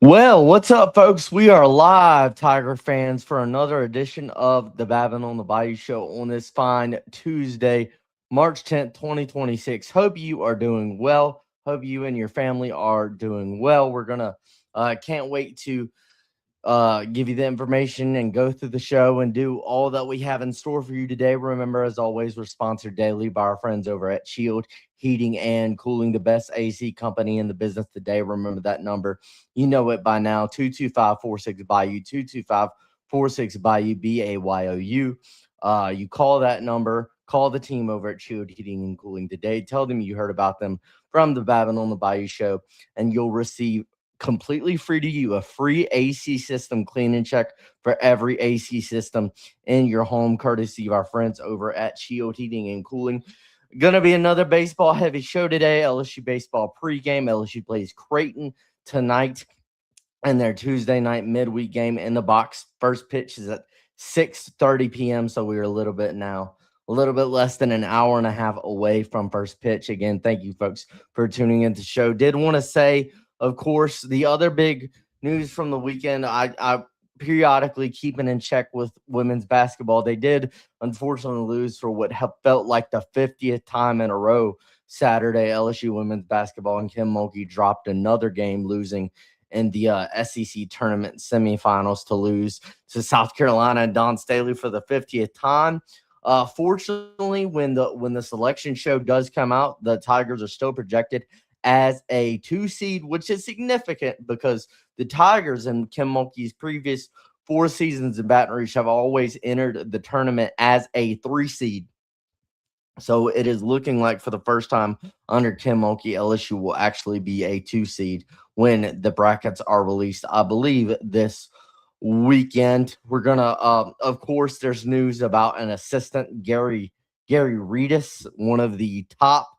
Well, what's up, folks? We are live, Tiger fans, for another edition of the Babin on the Bayou show on this fine Tuesday, March 10th, 2026. Hope you are doing well. Hope you and your family are doing well. We're going to, can't wait to give you the information and go through the show and do all that we have in store for you today. Remember, as always, we're sponsored daily by our friends over at Shield Heating and Cooling, the best AC company in the business today. Remember that number. You know it by now, 225-46 Bayou, 225-46 Bayou, Bayou. You call that number, call the team over at Shield Heating and Cooling today. Tell them you heard about them from the Babin on the Bayou show, and you'll receive completely free to you a free AC system clean and check for every AC system in your home, courtesy of our friends over at Shield Heating and Cooling. Gonna be another baseball heavy show today. LSU baseball pregame. LSU plays Creighton tonight in their Tuesday night midweek game in the box. First pitch is at 6:30 p.m. So we're a little bit less than an hour and a half away from first pitch. Again, thank you folks for tuning into the show. Did want to say, of course, the other big news from the weekend, I periodically keeping in check with women's basketball. They did unfortunately lose for what felt like the 50th time in a row Saturday. LSU women's basketball and Kim Mulkey dropped another game, losing in the SEC tournament semifinals to lose to South Carolina and Don Staley for the 50th time. Fortunately, when the selection show does come out, the Tigers are still projected as a 2 seed, which is significant because the Tigers in Kim Mulkey's previous 4 seasons in Baton Rouge have always entered the tournament as a 3 seed. So it is looking like for the first time under Kim Mulkey, LSU will actually be a 2 seed when the brackets are released, I believe, this weekend. We're gonna, of course, there's news about an assistant, Gary Reedus, one of the top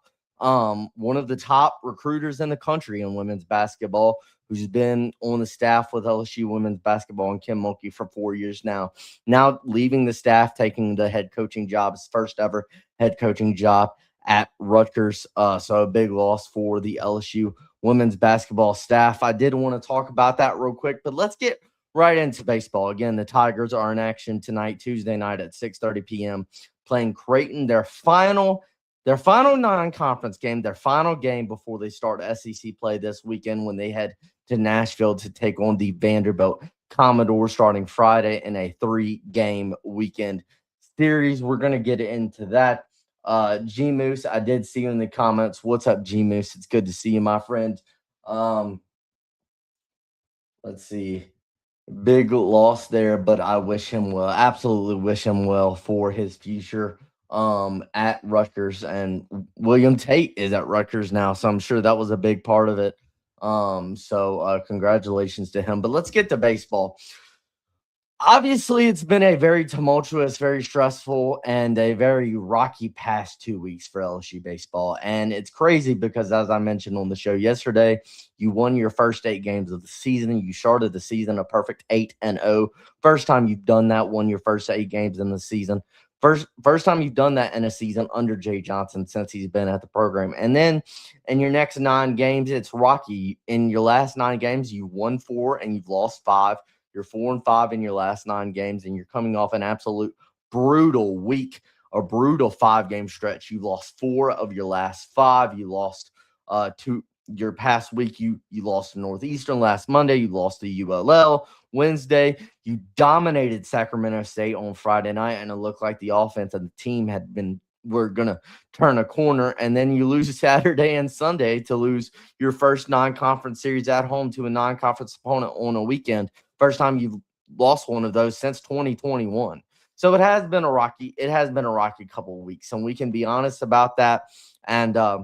recruiters in the country in women's basketball, who's been on the staff with LSU women's basketball and Kim Mulkey for 4 years now. Now leaving the staff, taking the head coaching job, his first ever head coaching job at Rutgers. So a big loss for the LSU women's basketball staff. I did want to talk about that real quick, but let's get right into baseball. Again, the Tigers are in action tonight, Tuesday night at 6:30 p.m., playing Creighton, their final non-conference game, their final game before they start SEC play this weekend when they head to Nashville to take on the Vanderbilt Commodores starting Friday in a 3-game weekend series. We're going to get into that. G Moose, I did see you in the comments. What's up, G Moose? It's good to see you, my friend. Let's see. Big loss there, but I wish him well. Absolutely wish him well for his future at Rutgers. And William Tate is at Rutgers now, so I'm sure that was a big part of it. So congratulations to him. But let's get to baseball. Obviously, it's been a very tumultuous, very stressful, and a very rocky past 2 weeks for LSU baseball. And it's crazy because, as I mentioned on the show yesterday, you won your first 8 games of the season. You started the season a perfect 8-0. First time you've done that, won your first 8 games in the season. First time you've done that in a season under Jay Johnson since he's been at the program. And then in your next 9 games, it's rocky. In your last 9 games, you won 4 and you've lost 5. You're 4-5 in your last 9 games, and you're coming off an absolute brutal week, a brutal 5-game stretch. You lost 4 of your last 5. You lost your past week. You lost to Northeastern last Monday. You lost to ULL Wednesday. You dominated Sacramento State on Friday night, and it looked like the offense and the team were going to turn a corner. And then you lose Saturday and Sunday to lose your first non-conference series at home to a non-conference opponent on a weekend. First time you've lost one of those since 2021. So it has been a rocky couple of weeks, and we can be honest about that. And I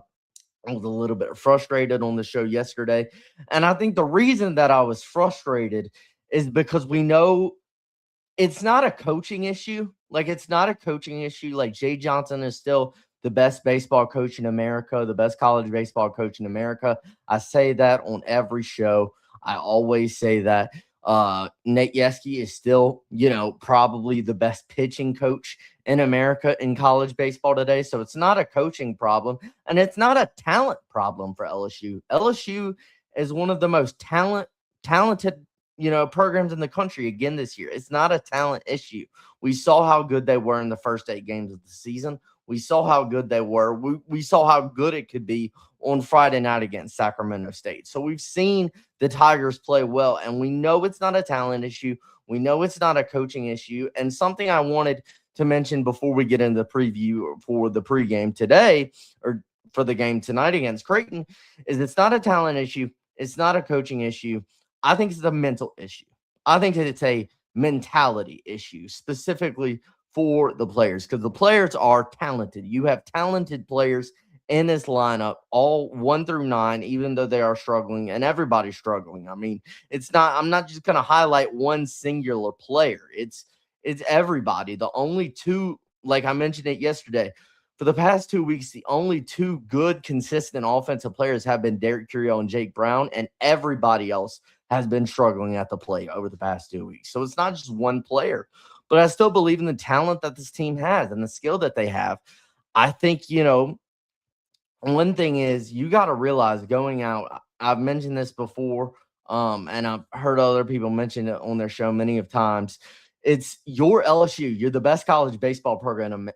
was a little bit frustrated on the show yesterday. And I think the reason that I was frustrated is because we know it's not a coaching issue. Like, it's not a coaching issue. Like, Jay Johnson is still the best baseball coach in America, the best college baseball coach in America. I say that on every show. I always say that. Nate Yeskie is still, probably the best pitching coach in America in college baseball today. So it's not a coaching problem, and it's not a talent problem for LSU. LSU is one of the most talented, programs in the country again this year. It's not a talent issue. We saw how good they were in the first 8 games of the season. We saw how good they were. We saw how good it could be on Friday night against Sacramento State. So we've seen the Tigers play well, and we know it's not a talent issue. We know it's not a coaching issue. And something I wanted to mention before we get into the preview for the pregame today, or for the game tonight against Creighton, is it's not a talent issue. It's not a coaching issue. I think it's a mental issue. I think that it's a mentality issue, specifically for the players, because the players are talented. You have talented players in this lineup, all 1 through 9, even though they are struggling, and everybody's struggling. I mean, I'm not just going to highlight one singular player. It's everybody. The only two, like I mentioned it yesterday, for the past 2 weeks, the only two good, consistent offensive players have been Derek Curio and Jake Brown, and everybody else has been struggling at the plate over the past 2 weeks. So it's not just one player, but I still believe in the talent that this team has and the skill that they have. I think, one thing is you got to realize going out, I've mentioned this before, and I've heard other people mention it on their show many of times. It's your LSU. You're the best college baseball program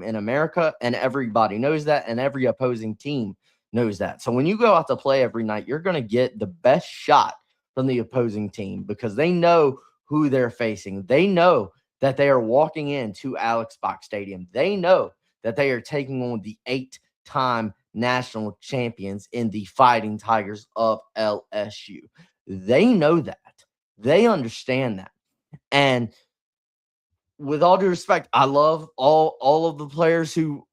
in America, and everybody knows that, and every opposing team knows that. So when you go out to play every night, you're going to get the best shot from the opposing team because they know who they're facing. They know that they are walking into Alex Box Stadium. They know that they are taking on the 8-time national champions in the Fighting Tigers of LSU. They know that. They understand that. And with all due respect, I love all of the players who,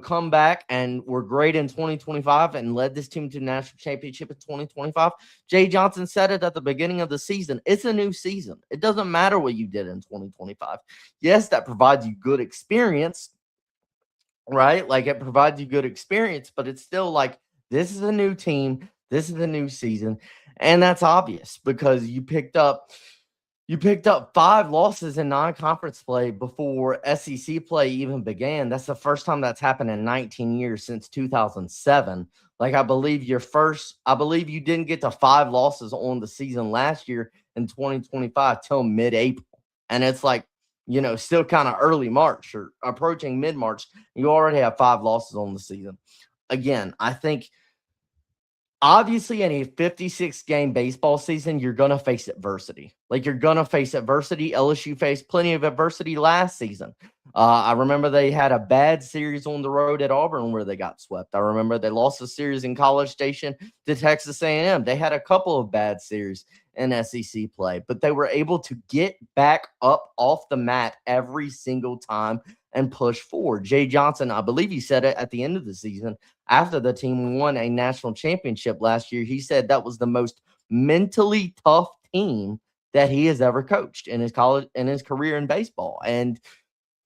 come back and were great in 2025 and led this team to the national championship in 2025. Jay Johnson said it at the beginning of the season. It's a new season. It doesn't matter what you did in 2025. Yes, that provides you good experience, right? Like it provides you good experience, but it's still like this is a new team. This is a new season. And that's obvious because you picked up 5 losses in non-conference play before SEC play even began. That's the first time that's happened in 19 years since 2007. Like I believe you didn't get to 5 losses on the season last year in 2025 till mid-April. And it's like, still kind of early March or approaching mid-March. You already have 5 losses on the season. Again, I think obviously, in a 56-game baseball season, you're going to face adversity. Like, you're going to face adversity. LSU faced plenty of adversity last season. I remember they had a bad series on the road at Auburn where they got swept. I remember they lost a series in College Station to Texas A&M. They had a couple of bad series in SEC play, but they were able to get back up off the mat every single time and push forward. Jay Johnson, I believe he said it at the end of the season after the team won a national championship last year. He said that was the most mentally tough team that he has ever coached in his career in baseball. And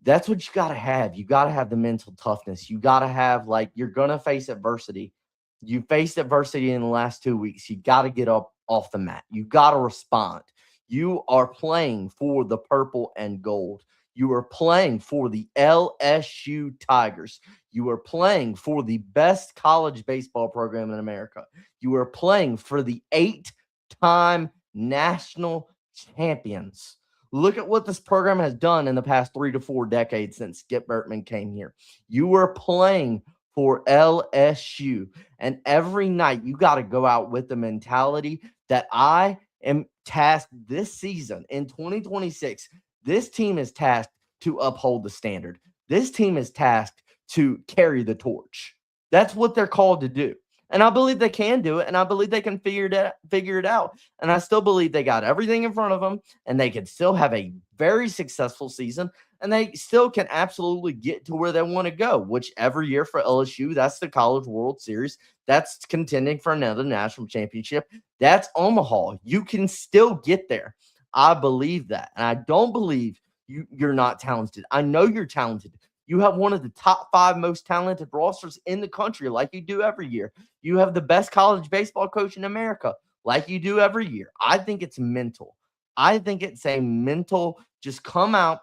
that's what you got to have. You got to have the mental toughness. You got to have, you're going to face adversity. You faced adversity in the last 2 weeks. You got to get up off the mat. You got to respond. You are playing for the purple and gold. You are playing for the LSU Tigers. You are playing for the best college baseball program in America. You are playing for the 8-time national champions. Look at what this program has done in the past 3 to 4 decades since Skip Bertman came here. You are playing for LSU. And every night you got to go out with the mentality that I am tasked this season in 2026. This team is tasked to uphold the standard. This team is tasked to carry the torch. That's what they're called to do. And I believe they can do it, and I believe they can figure it out. And I still believe they got everything in front of them, and they can still have a very successful season, and they still can absolutely get to where they want to go, which every year for LSU, that's the College World Series. That's contending for another national championship. That's Omaha. You can still get there. I believe that. And I don't believe you're not talented. I know you're talented. You have one of the top 5 most talented rosters in the country, like you do every year. You have the best college baseball coach in America, like you do every year. I think it's mental. I think it's a mental, just come out.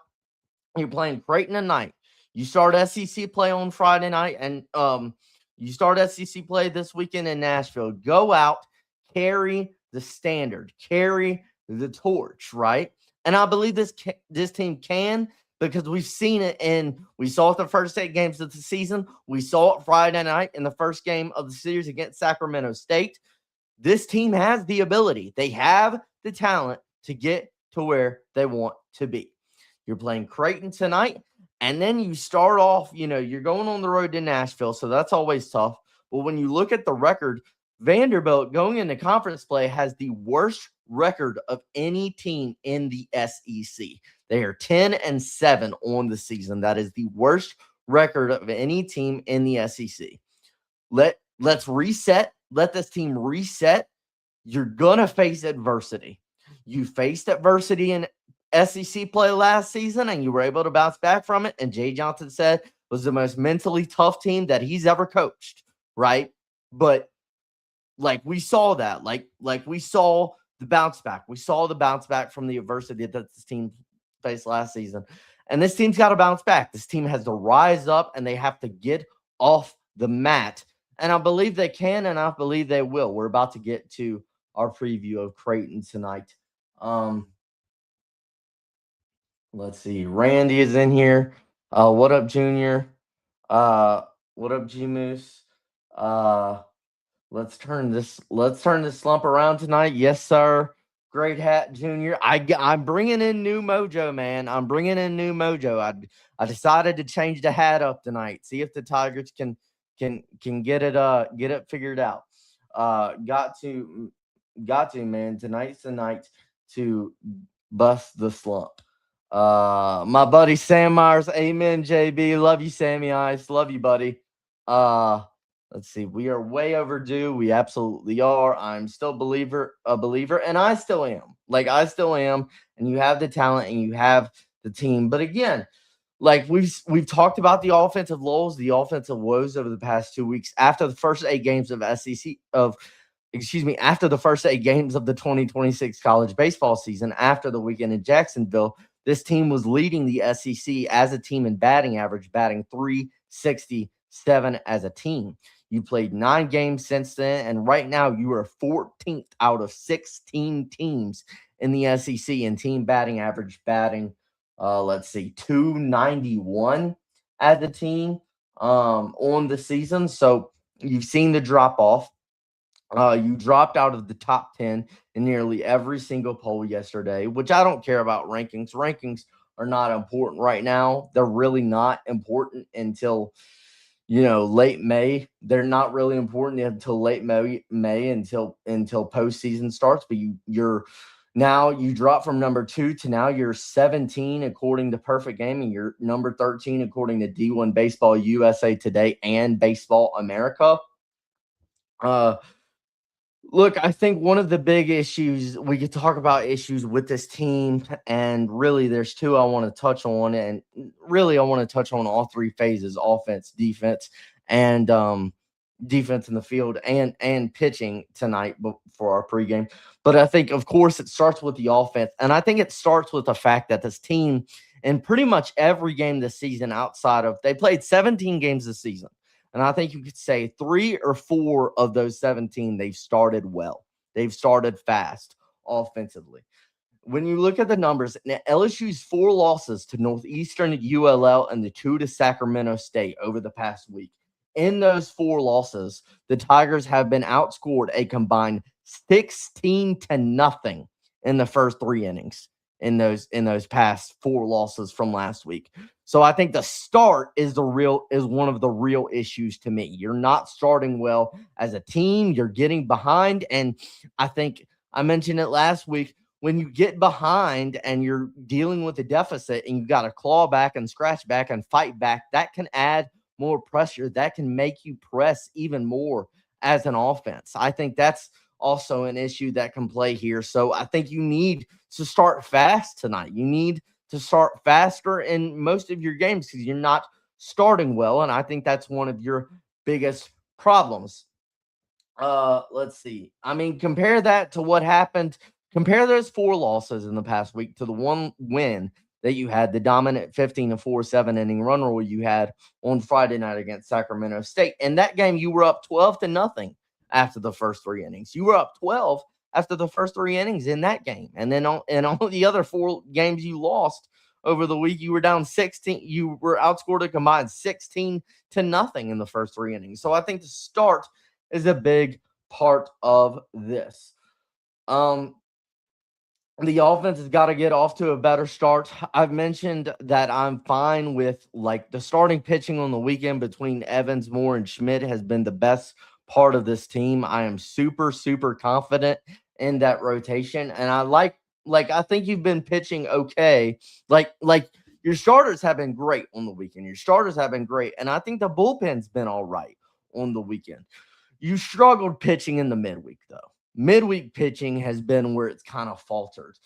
You're playing Creighton tonight. You start SEC play on Friday night, and you start SEC play this weekend in Nashville. Go out, carry the standard, carry the torch, right? And I believe this team can, because we've seen it we saw it the first 8 games of the season. We saw it Friday night in the first game of the series against Sacramento State. This team has the ability. They have the talent to get to where they want to be. You're playing Creighton tonight, and then you start off, you're going on the road to Nashville, so that's always tough. But when you look at the record, Vanderbilt going into conference play has the worst record of any team in the SEC. They are 10-7 on the season. That is the worst record of any team in the SEC. Let's reset. Let this team reset. You're going to face adversity. You faced adversity in SEC play last season, and you were able to bounce back from it. And Jay Johnson said it was the most mentally tough team that he's ever coached, right? But we saw that. We saw the bounce back. We saw the bounce back from the adversity that this team faced last season. And this team's got to bounce back. This team has to rise up, and they have to get off the mat. And I believe they can, and I believe they will. We're about to get to our preview of Creighton tonight. Let's see. Randy is in here. What up, Junior? What up, G-Moose? Let's turn this slump around tonight. Yes, sir. Great hat, Junior. I'm bringing in new mojo, man. I'm bringing in new mojo. I decided to change the hat up tonight. See if the Tigers can get it figured out. Got to, man. Tonight's the night to bust the slump. My buddy Sam Myers, amen, JB. Love you, Sammy Ice. Love you, buddy. Let's see. We are way overdue. We absolutely are. I'm still a believer, and I still am. I still am. And you have the talent, and you have the team. But again, we've talked about the offensive lulls, the offensive woes over the past 2 weeks after the first 8 games of after the first 8 games of the 2026 college baseball season, after the weekend in Jacksonville. This team was leading the SEC as a team in batting average, batting .367 as a team. You played 9 games since then, and right now you are 14th out of 16 teams in the SEC in team batting average, batting, .291 as a team on the season. So you've seen the drop off. You dropped out of the top 10 in nearly every single poll yesterday, which I don't care about rankings. Rankings are not important right now. They're really not important until, late May. They're not really important until late May until postseason starts. But you drop from number 2 to now you're 17 according to Perfect Game, and you're number 13 according to D1 Baseball USA Today and Baseball America. Look, I think one of the big issues, we could talk about issues with this team, and really there's 2 I want to touch on, and really I want to touch on all 3 phases: offense, defense, and defense in the field, and pitching tonight for our pregame. But I think, of course, it starts with the offense, and I think it starts with the fact that this team, in pretty much every game this season, they played 17 games this season. And I think you could say 3 or 4 of those 17, they've started well. They've started fast offensively. When you look at the numbers, LSU's 4 losses to Northeastern, ULL, and the 2 to Sacramento State over the past week. In those 4 losses, the Tigers have been outscored a combined 16-0 in the first 3 innings in those past 4 losses from last week. So I think the start is one of the real issues to me. You're not starting well as a team. You're getting behind. And I think I mentioned it last week. When you get behind and you're dealing with a deficit and you've got to claw back and scratch back and fight back, that can add more pressure. That can make you press even more as an offense. I think that's also an issue that can play here. So I think you need to start fast tonight. You need to start faster in most of your games because you're not starting well, and I think that's one of your biggest problems. Let's see. I mean, compare that to what happened. Compare those 4 losses in the past week to the 1 win that you had, the dominant 15-4 7-inning run rule you had on Friday night against Sacramento State. In that game, you were up 12-0 after the first 3 innings. You were up 12 after the first 3 innings in that game. And then on the other 4 games you lost over the week, you were down 16. You were outscored a combined 16-0 in the first 3 innings. So I think the start is a big part of this. The offense has got to get off to a better start. I've mentioned that I'm fine with the starting pitching on the weekend between Evans, Moore, and Schmidt has been the best part of this team. I am super, super confident in that rotation. And I think you've been pitching okay. Like your starters have been great on the weekend. Your starters have been great. And I think the bullpen's been all right on the weekend. You struggled pitching in the midweek, though. Midweek pitching has been where it's kind of faltered.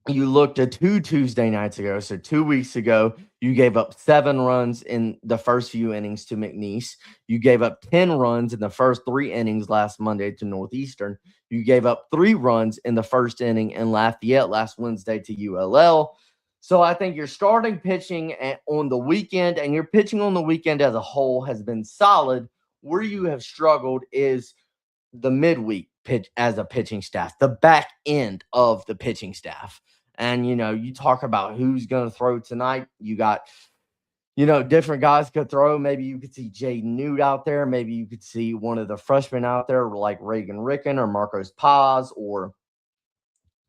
You looked at 2 Tuesday nights ago. So 2 weeks ago, you gave up 7 runs in the first few innings to McNeese. You gave up 10 runs in the first 3 innings last Monday to Northeastern. You gave up 3 runs in the first inning in Lafayette last Wednesday to ULL. So I think your starting pitching on the weekend and your pitching on the weekend as a whole has been solid. Where you have struggled is the midweek pitch as a pitching staff, the back end of the pitching staff. And, you talk about who's going to throw tonight. You got, different guys could throw. Maybe you could see Jaden Newt out there. Maybe you could see one of the freshmen out there like Reagan Ricken or Marcos Paz or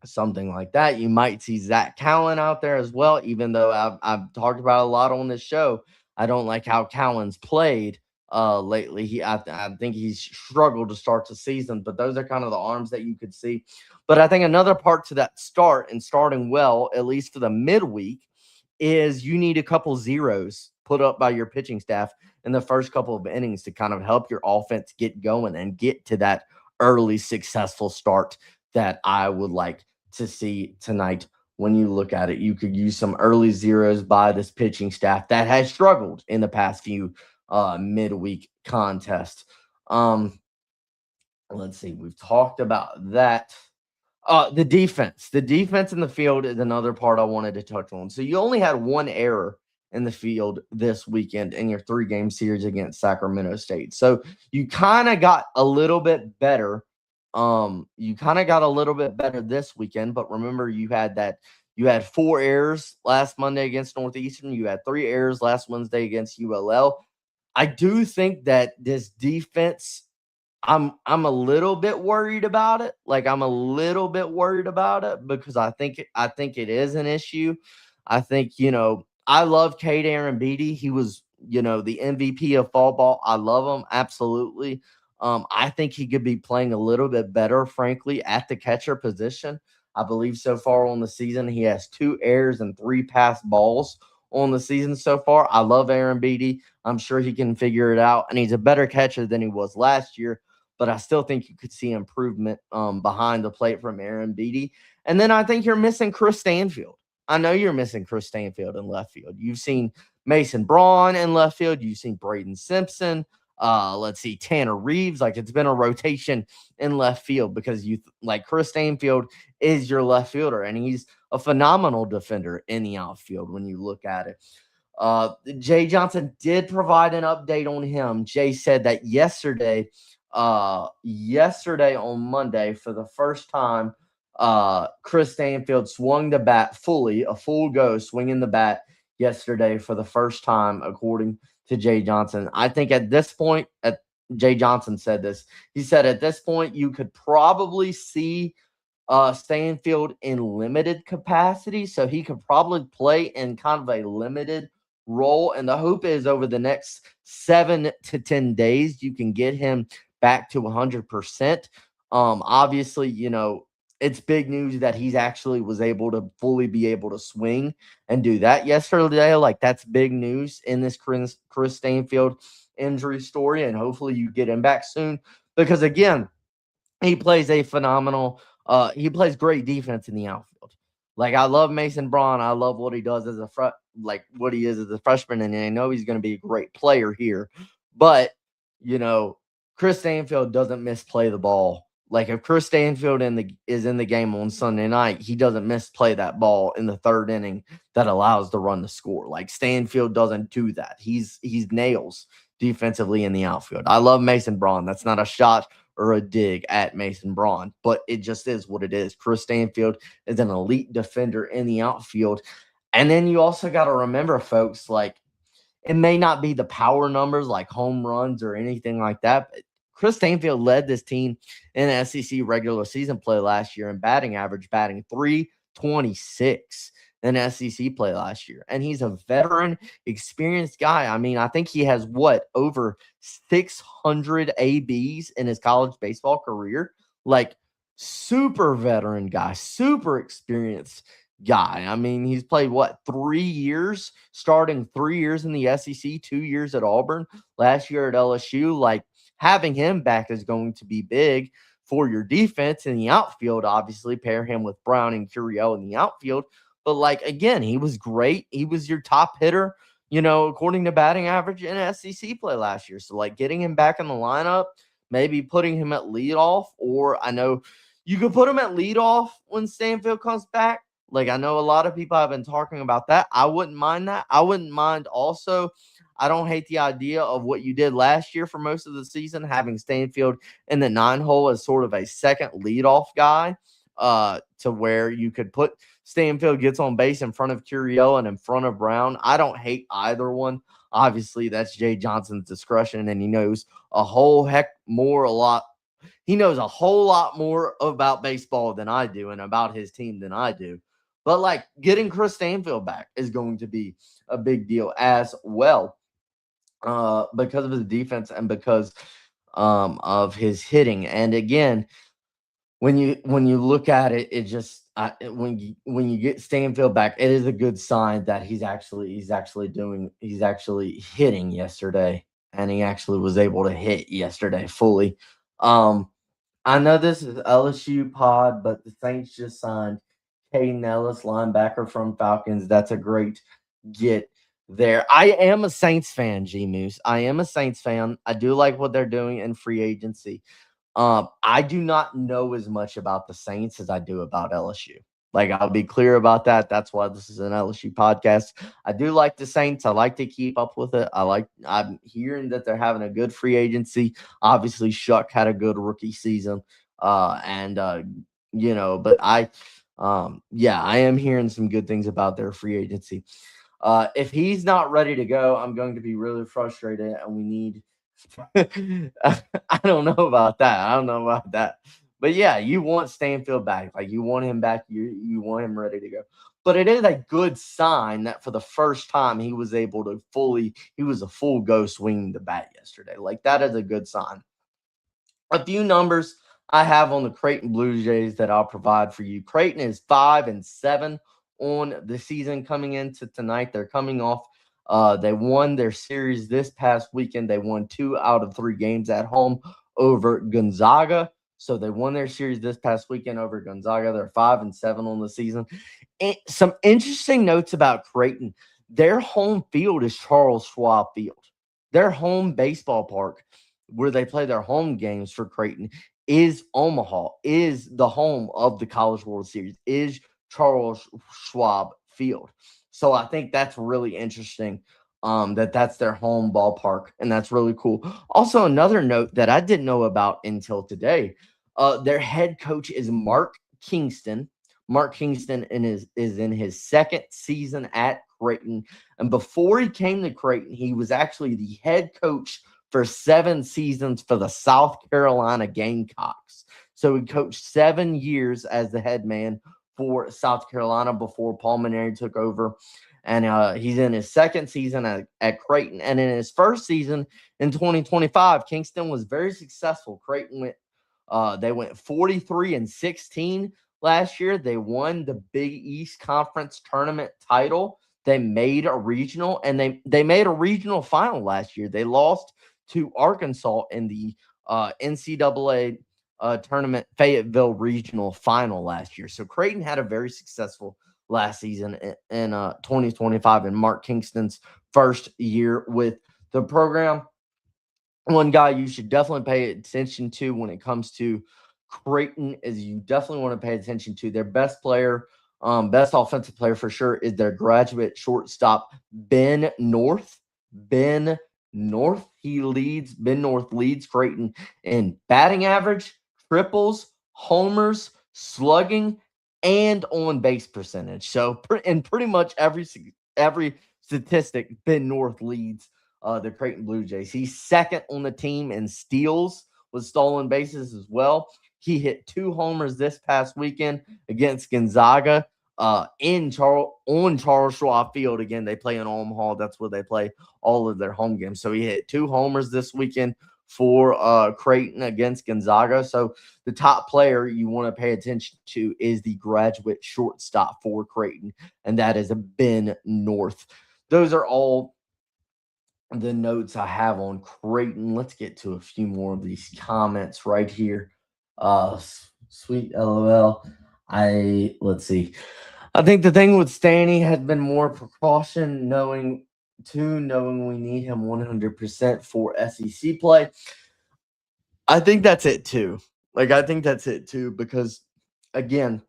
something like that. You might see Zach Cowan out there as well, even though I've talked about a lot on this show. I don't like how Cowan's played lately. I think he's struggled to start the season, but those are kind of the arms that you could see. But I think another part to that start and starting well, at least for the midweek, is you need a couple zeros put up by your pitching staff in the first couple of innings to kind of help your offense get going and get to that early successful start that I would like to see tonight. When you look at it, you could use some early zeros by this pitching staff that has struggled in the past few midweek contests. Let's see. We've talked about that. The defense in the field is another part I wanted to touch on. So you only had 1 error in the field this weekend in your 3-game series against Sacramento State. So you kind of got a little bit better. This weekend, but remember you had 4 errors last Monday against Northeastern. You had 3 errors last Wednesday against ULL. I do think that this defense, I'm a little bit worried about it. I'm a little bit worried about it because I think it is an issue. I think, I love Cade Arambidi. He was, the MVP of fall ball. I love him. Absolutely. I think he could be playing a little bit better, frankly, at the catcher position. I believe so far on the season, he has 2 errors and 3 passed balls on the season so far. I love Arambidi. I'm sure he can figure it out, and he's a better catcher than he was last year. But I still think you could see improvement behind the plate from Arambidi. And then I think you're missing Chris Stanfield. I know you're missing Chris Stanfield in left field. You've seen Mason Braun in left field. You've seen Braden Simpson. Let's see, Tanner Reeves. It's been a rotation in left field because Chris Stanfield is your left fielder, and he's a phenomenal defender in the outfield when you look at it. Jay Johnson did provide an update on him. Jay said that yesterday on Monday, for the first time, Chris Stanfield swung the bat fully, a full go, swinging the bat yesterday for the first time, according to Jay Johnson. I think at this point, Jay Johnson said this. He said at this point, you could probably see Stanfield in limited capacity, so he could probably play in kind of a limited role. And the hope is over the next 7 to 10 days, you can get him back to 100%. Obviously, it's big news that he's actually was able to fully be able to swing and do that yesterday. That's big news in this Chris Stanfield injury story, and hopefully you get him back soon because, again, he plays he plays great defense in the outfield. I love Mason Braun. I love what he does as what he is as a freshman, and I know he's going to be a great player here. But, Chris Stanfield doesn't misplay the ball. If Chris Stanfield is in the game on Sunday night, he doesn't misplay that ball in the 3rd inning that allows the run to score. Stanfield doesn't do that. He's nails defensively in the outfield. I love Mason Braun. That's not a shot or a dig at Mason Braun, but it just is what it is. Chris Stanfield is an elite defender in the outfield. And then you also got to remember, folks, like, it may not be the power numbers like home runs or anything like that, but Chris Stanfield led this team in SEC regular season play last year in batting average, batting 326 in SEC play last year. And he's a veteran, experienced guy. I mean, I think he has over 600 ABs in his college baseball career. Like, super veteran guy, super experienced guy. I mean, he's played 3 years, starting 3 years in the SEC, 2 years at Auburn, last year at LSU. Like, having him back is going to be big for your defense in the outfield. Obviously, pair him with Brown and Curiel in the outfield. But, like, again, he was great. He was your top hitter, according to batting average in SEC play last year. So, like, getting him back in the lineup, maybe putting him at leadoff, or I know you could put him at leadoff when Stanfield comes back. Like, I know a lot of people have been talking about that. I wouldn't mind that. I wouldn't mind also. I don't hate the idea of what you did last year for most of the season, having Stanfield in the 9-hole as sort of a second leadoff guy, to where you could put Stanfield gets on base in front of Curiel and in front of Brown. I don't hate either one. Obviously, that's Jay Johnson's discretion, and he knows a whole lot. He knows a whole lot more about baseball than I do and about his team than I do. But, like, getting Chris Stanfield back is going to be a big deal as well, because of his defense and because of his hitting. And again, when you look at it, it just when you get Stanfield back, it is a good sign that he's actually hitting yesterday, and he actually was able to hit yesterday fully. I know this is LSU pod, but the Saints just signed Caden Ellis, linebacker from Falcons. That's a great get there. I am a Saints fan, G Moose. I am a Saints fan. I do like what they're doing in free agency. I do not know as much about the Saints as I do about LSU. Like, I'll be clear about that. That's why this is an LSU podcast. I do like the Saints. I like to keep up with it. I'm hearing that they're having a good free agency. Obviously, Shuck had a good rookie season. But I am hearing some good things about their free agency. If he's not ready to go, I'm going to be really frustrated, and we need I don't know about that. But yeah, you want Stanfield back. Like, you want him back. You want him ready to go. But it is a good sign that for the first time he was a full go swinging the bat yesterday. Like, that is a good sign. A few numbers I have on the Creighton Blue Jays that I'll provide for you. Creighton is 5-7 on the season coming into tonight. They're coming off. They won their series this past weekend. They won 2 out of 3 games at home over Gonzaga. So they won their series this past weekend over Gonzaga. They're 5-7 on the season. And some interesting notes about Creighton. Their home field is Charles Schwab Field. Their home baseball park, where they play their home games for Creighton, is Omaha, is the home of the College World Series, is Charles Schwab Field. So I think that's really interesting, that's their home ballpark, and that's really cool. Also, another note that I didn't know about until today, their head coach is Mark Kingston. Mark Kingston is in his second season at Creighton. And before he came to Creighton, he was actually the head coach for 7 seasons for the South Carolina Gamecocks. So he coached 7 years as the head man for South Carolina before Paul Mainieri took over. And he's in his second season at Creighton. And in his first season in 2025, Kingston was very successful. Creighton they went 43-16 last year. They won the Big East Conference tournament title. They made a regional, and they made a regional final last year. They lost to Arkansas in the NCAA tournament Fayetteville regional final last year. So Creighton had a very successful last season in 2025 in Mark Kingston's first year with the program. One guy you should definitely pay attention to when it comes to Creighton is you definitely want to pay attention to their best player, best offensive player for sure, is their graduate shortstop, Ben North. Ben North. Ben North leads Creighton in batting average, triples, homers, slugging, and on base percentage. So, in pretty much every statistic, Ben North leads the Creighton Blue Jays. He's second on the team in steals with stolen bases as well. He hit 2 homers this past weekend against Gonzaga on Charles Schwab Field. Again, they play in Omaha. That's where they play all of their home games. So he hit 2 homers this weekend for Creighton against Gonzaga. So the top player you want to pay attention to is the graduate shortstop for Creighton, and that is Ben North. Those are all the notes I have on Creighton. Let's get to a few more of these comments right here. Sweet LOL. Let's see. I think the thing with Stanny has been more precaution, knowing we need him 100% for SEC play. I think that's it too. Because again,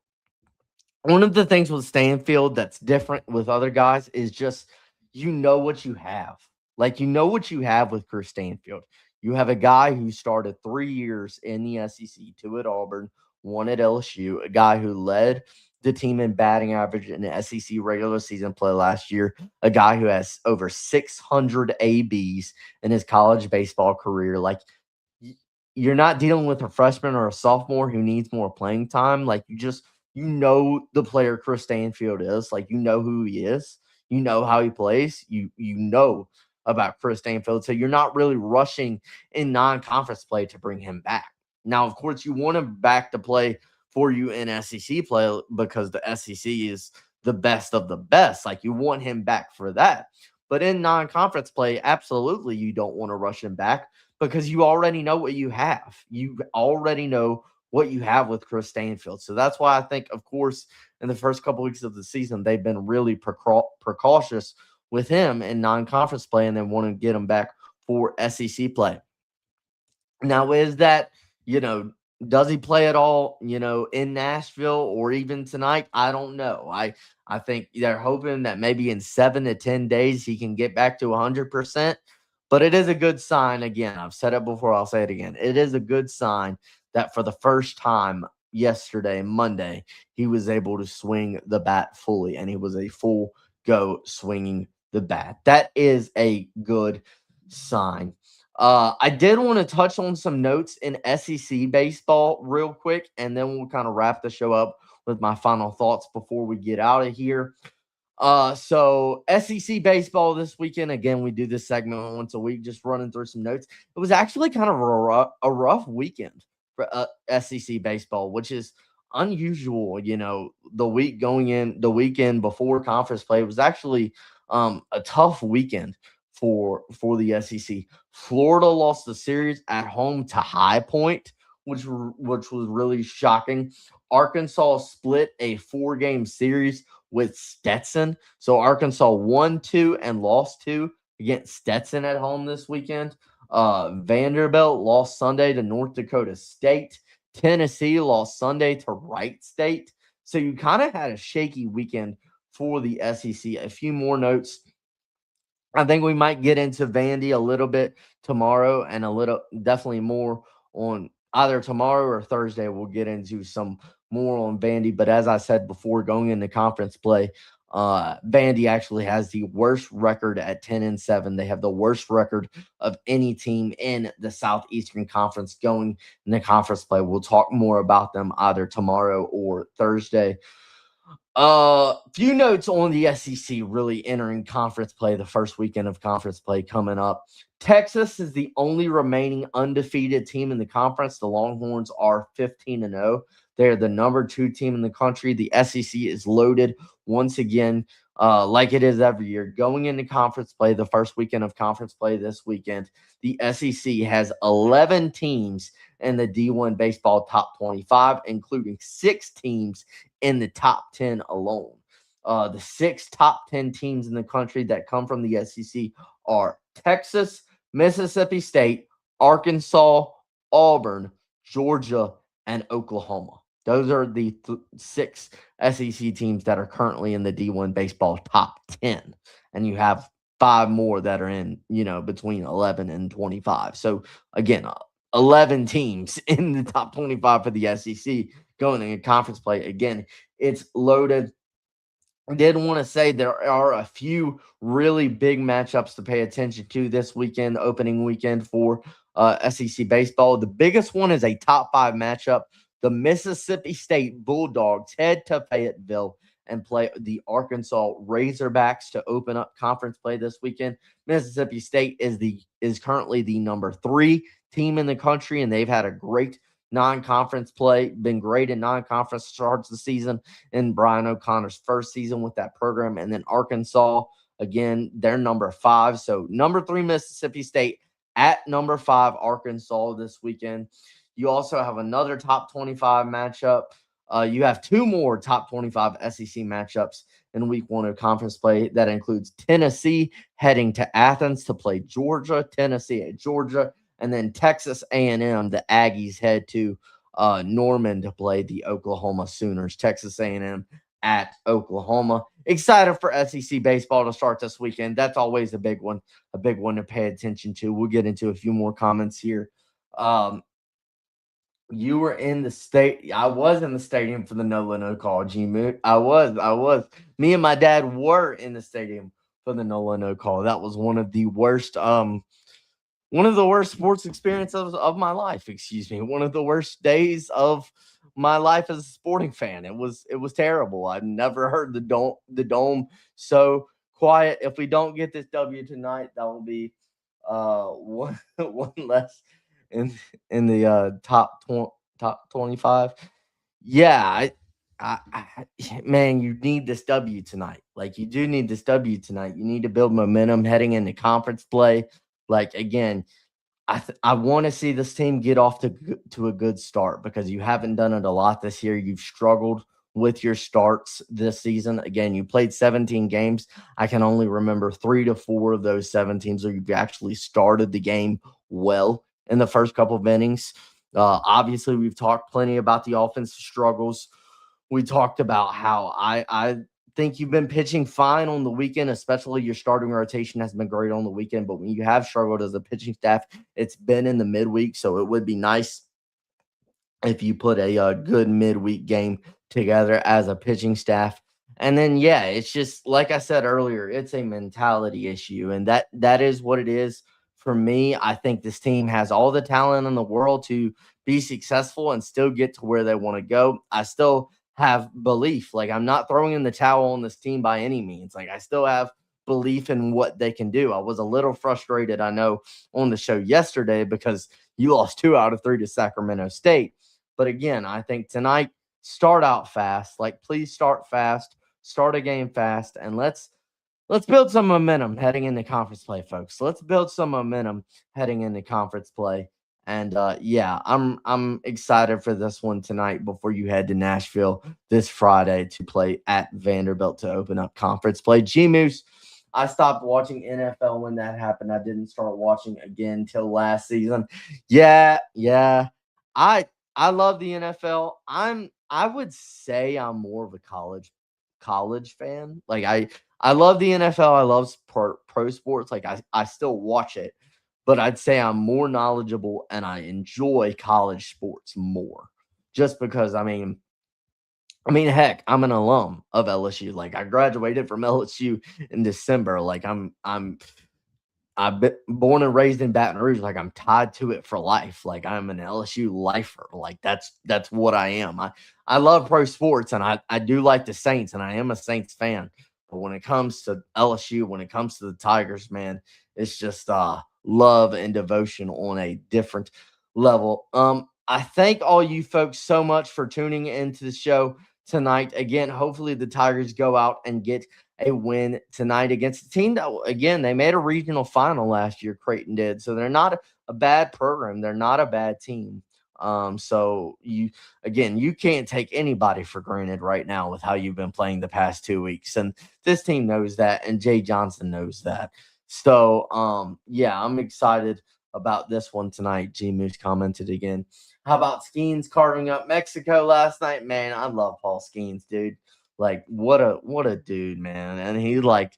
one of the things with Stanfield that's different with other guys is just what you have. Like what you have with Chris Stanfield. You have a guy who started 3 years in the SEC, 2 at Auburn, 1 at LSU, a guy who led the team in batting average in the SEC regular season play last year, a guy who has over 600 ABs in his college baseball career. Like, you're not dealing with a freshman or a sophomore who needs more playing time. Like, the player Chris Stanfield is. Like, who he is. You know how he plays. You know about Chris Stanfield. So you're not really rushing in non-conference play to bring him back. Now, of course, you want him back to play for you in SEC play because the SEC is the best of the best. Like, you want him back for that. But in non-conference play, absolutely you don't want to rush him back because you already know what you have. You already know what you have with Chris Stanfield. So that's why I think, of course, in the first couple weeks of the season, they've been really precautious with him in non-conference play and then want to get him back for SEC play. Now, is that, does he play at all, in Nashville or even tonight? I don't know. I think they're hoping that maybe in 7 to 10 days he can get back to 100%. But it is a good sign. Again, I've said it before, I'll say it again. It is a good sign that for the first time yesterday, Monday, he was able to swing the bat fully, and he was a full go swinging the bat. That is a good sign. I did want to touch on some notes in SEC baseball real quick, and then we'll kind of wrap the show up with my final thoughts before we get out of here. So SEC baseball this weekend. Again, we do this segment once a week, just running through some notes. It was actually kind of a rough weekend for SEC baseball, which is unusual. The weekend before conference play was actually a tough weekend for the SEC. Florida lost the series at home to High Point, which was really shocking. Arkansas split a 4-game series with Stetson. So Arkansas won 2 and lost 2 against Stetson at home this weekend. Vanderbilt lost Sunday to North Dakota State. Tennessee lost Sunday to Wright State. So you kind of had a shaky weekend for the SEC. A few more notes. I think we might get into Vandy a little bit tomorrow, and definitely more on either tomorrow or Thursday. We'll get into some more on Vandy. But as I said before, going into conference play, Vandy actually has the worst record at 10-7. They have the worst record of any team in the Southeastern Conference going into conference play. We'll talk more about them either tomorrow or Thursday. Few notes on the SEC really entering conference play, the first weekend of conference play coming up. Texas is the only remaining undefeated team in the conference. The Longhorns are 15-0. They're the number 2 team in the country. The SEC is loaded once again, like it is every year. Going into conference play, the first weekend of conference play this weekend, the SEC has 11 teams in the D1 baseball top 25, including 6 teams in the top 10 alone. The 6 top 10 teams in the country that come from the SEC are Texas, Mississippi State, Arkansas, Auburn, Georgia, and Oklahoma. Those are the 6 SEC teams that are currently in the D1 baseball top 10. And you have 5 more that are in, between 11 and 25. So again, 11 teams in the top 25 for the SEC going into conference play. Again, it's loaded. I did want to say there are a few really big matchups to pay attention to this weekend, opening weekend for SEC baseball. The biggest one is a top 5 matchup. The Mississippi State Bulldogs head to Fayetteville and play the Arkansas Razorbacks to open up conference play this weekend. Mississippi State is currently the number 3 team in the country, and they've had a great non-conference play, been great in non-conference starts the season in Brian O'Connor's first season with that program. And then Arkansas, again, they're number 5. So number 3 Mississippi State at number 5 Arkansas this weekend. You also have another top 25 matchup. You have 2 more top 25 SEC matchups in week 1 of conference play. That includes Tennessee heading to Athens to play Georgia, Tennessee at Georgia, and then Texas A&M, the Aggies head to Norman to play the Oklahoma Sooners. Texas A&M at Oklahoma. Excited for SEC baseball to start this weekend. That's always a big one to pay attention to. We'll get into a few more comments here. You were in the state. I was in the stadium for the no call, G-Moot. I was. Me and my dad were in the stadium for the no call. That was one of the worst sports experiences of my life, excuse me. One of the worst days of my life as a sporting fan. It was terrible. I've never heard the dome so quiet. If we don't get this W tonight, that will be one less in the top 25. Yeah, man, you need this W tonight. Like, you do need this W tonight. You need to build momentum heading into conference play. Like, again, I want to see this team get off to a good start because you haven't done it a lot this year. You've struggled with your starts this season. Again, you played 17 games. I can only remember 3 to 4 of those 17 where you've actually started the game well in the first couple of innings. Obviously, we've talked plenty about the offensive struggles. We talked about how I think you've been pitching fine on the weekend, especially your starting rotation has been great on the weekend. But when you have struggled as a pitching staff, it's been in the midweek. So it would be nice if you put a good midweek game together as a pitching staff. And then, yeah, it's just like I said earlier, it's a mentality issue. And that is what it is for me. I think this team has all the talent in the world to be successful and still get to where they want to go. I still have belief. Like, I'm not throwing in the towel on this team by any means. Like, I still have belief in what they can do. I was a little frustrated, I know, on the show yesterday because you lost 2 out of 3 to Sacramento State. But again, I think tonight, start out fast. Like, please start fast, start a game fast, and let's build some momentum heading into conference play, folks. Let's build some momentum heading into conference play. And yeah, I'm excited for this one tonight before you head to Nashville this Friday to play at Vanderbilt to open up conference play. G-Moose, I stopped watching NFL when that happened. I didn't start watching again till last season. Yeah. I love the NFL. I would say I'm more of a college fan. Like, I love the NFL. I love pro sports. Like, I still watch it. But I'd say I'm more knowledgeable and I enjoy college sports more. Just because, I mean, heck, I'm an alum of LSU. Like, I graduated from LSU in December. Like, I've been born and raised in Baton Rouge. Like, I'm tied to it for life. Like, I'm an LSU lifer. Like, that's what I am. I love pro sports, and I do like the Saints, and I am a Saints fan. But when it comes to LSU, when it comes to the Tigers, man, it's just love and devotion on a different level. I thank all you folks so much for tuning into the show tonight. Again, hopefully the Tigers go out and get a win tonight against a team that, again, they made a regional final last year. Creighton did. So they're not a bad program. They're not a bad team. So you can't take anybody for granted right now with how you've been playing the past 2 weeks. And this team knows that, and Jay Johnson knows that. So, yeah, I'm excited about this one tonight. G Moose commented again. How about Skeens carving up Mexico last night? Man, I love Paul Skeens, dude. Like, what a dude, man. And he, like,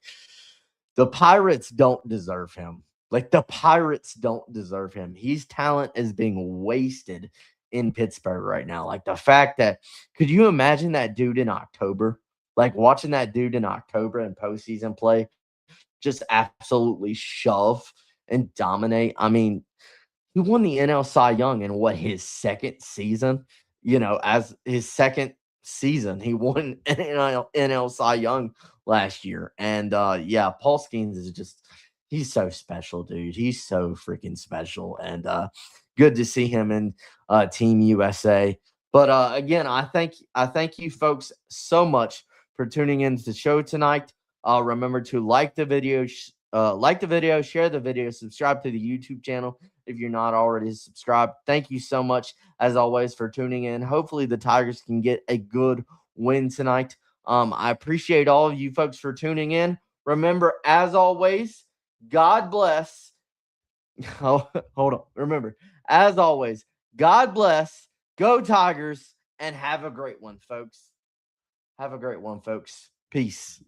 The Pirates don't deserve him. Like, the Pirates don't deserve him. His talent is being wasted in Pittsburgh right now. Like, the fact that, could you imagine that dude in October? Like, watching that dude in October in postseason play just absolutely shove and dominate. I mean, he won the NL Cy Young in what, his second season? As his second season, he won NL Cy Young last year. And yeah, Paul Skeens is just, he's so special, dude. He's so freaking special. And good to see him in Team USA. But again, I thank you folks so much for tuning into the show tonight. Remember to like the video, share the video, subscribe to the YouTube channel if you're not already subscribed. Thank you so much, as always, for tuning in. Hopefully, the Tigers can get a good win tonight. I appreciate all of you folks for tuning in. Remember, as always, God bless. Oh, hold on. Remember, as always, God bless, go Tigers, and have a great one, folks. Have a great one, folks. Peace.